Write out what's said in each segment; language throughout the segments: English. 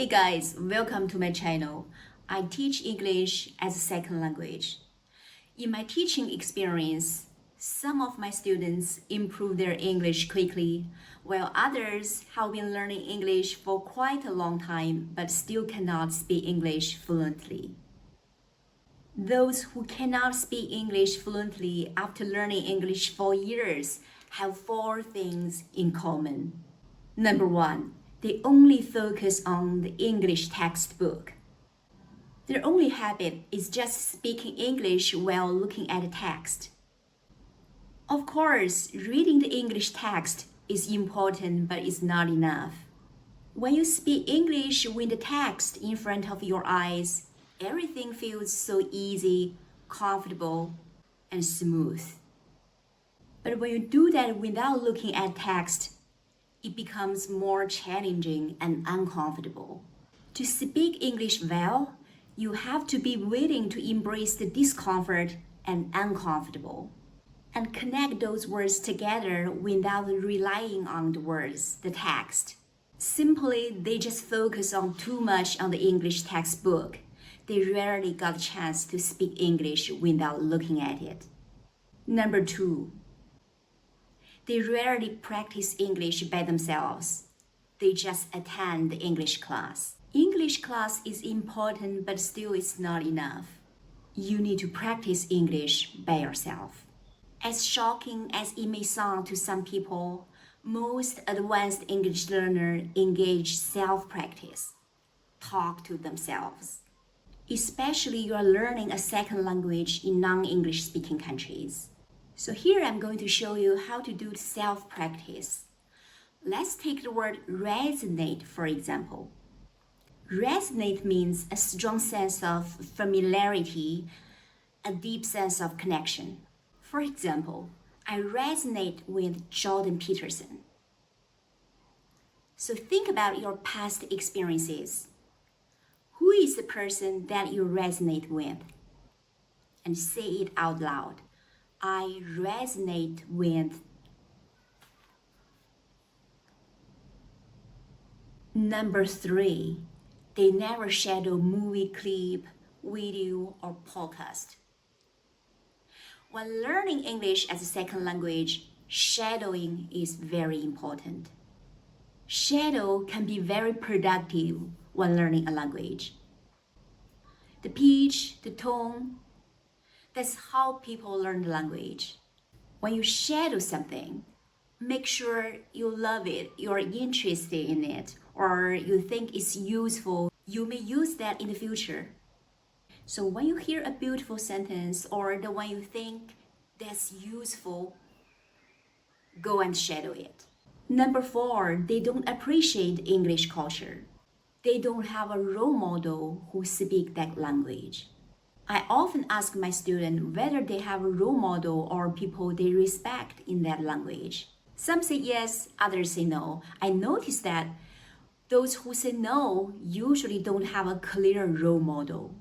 Hey guys, welcome to my channel. I teach English as a second language. In my teaching experience, some of my students improve their English quickly, while others have been learning English for quite a long time but still cannot speak English fluently. Those who cannot speak English fluently after learning English for years have four things in common. Number one, they only focus on the English textbook. Their only habit is just speaking English while looking at the text. Of course, reading the English text is important, but it's not enough. When you speak English with the text in front of your eyes, everything feels so easy, comfortable, and smooth. But when you do that without looking at text, it becomes more challenging and uncomfortable. To speak English well, you have to be willing to embrace the discomfort and uncomfortable and connect those words together without relying on the words, the text. Simply, they just focus on too much on the English textbook. They rarely got a chance to speak English without looking at it. Number two, they rarely practice English by themselves. They just attend the English class. English class is important, but still it's not enough. You need to practice English by yourself. As shocking as it may sound to some people, most advanced English learners engage self-practice, talk to themselves. Especially you are learning a second language in non-English speaking countries. So here I'm going to show you how to do self-practice. Let's take the word resonate, for example. Resonate means a strong sense of familiarity, a deep sense of connection. For example, I resonate with Jordan Peterson. So think about your past experiences. Who is the person that you resonate with? And say it out loud. I resonate with. Number three, they never shadow movie clip, video, or podcast. When learning English as a second language, shadowing is very important. Shadow can be very productive when learning a language. The pitch, the tone, that's how people learn the language. When you shadow something, make sure you love it, you're interested in it, or you think it's useful. You may use that in the future. So when you hear a beautiful sentence or the one you think that's useful, go and shadow it. Number four, they don't appreciate English culture. They don't have a role model who speaks that language. I often ask my students whether they have a role model or people they respect in that language. Some say yes, others say no. I noticed that those who say no usually don't have a clear role model.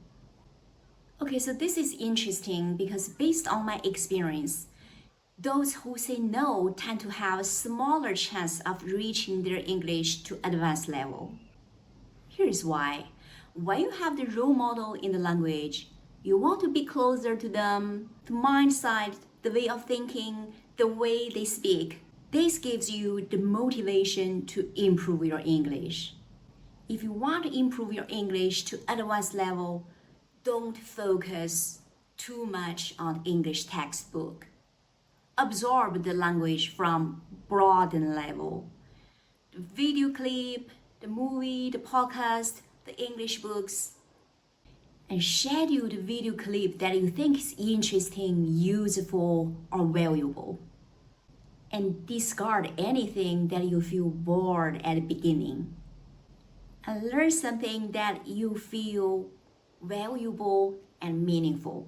Okay, so this is interesting because based on my experience, those who say no tend to have a smaller chance of reaching their English to advanced level. Here's why. When you have the role model in the language, you want to be closer to them, the mindset, the way of thinking, the way they speak. This gives you the motivation to improve your English. If you want to improve your English to advanced level, don't focus too much on English textbook. Absorb the language from broaden level. The video clip, the movie, the podcast, the English books, and schedule the video clip that you think is interesting, useful, or valuable. And discard anything that you feel bored at the beginning. And learn something that you feel valuable and meaningful.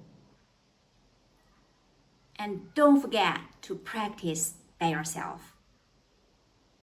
And don't forget to practice by yourself.